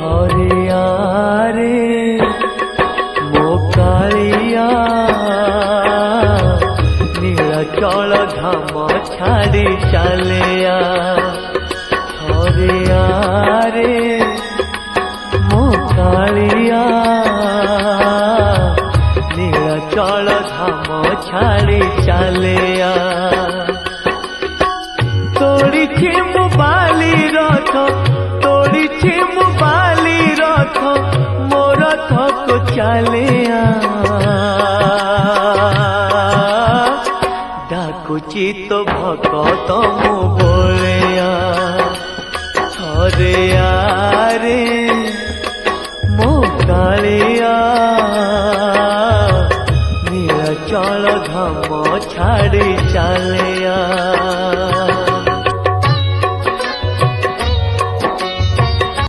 हरिया रे मो कालिया नीलाचल धाम छाड़ी चलिया हरिया रे मो कालिया नीलाचल धाम छाड़ी चलिया तोड़ी मु बाली रथ तोड़ी मु बाली रथ मो रथ को चलिया डाकुची तो भगत मु बोलिया हरिया रे मो कालिया नीलाचल धाम छाड़ी चले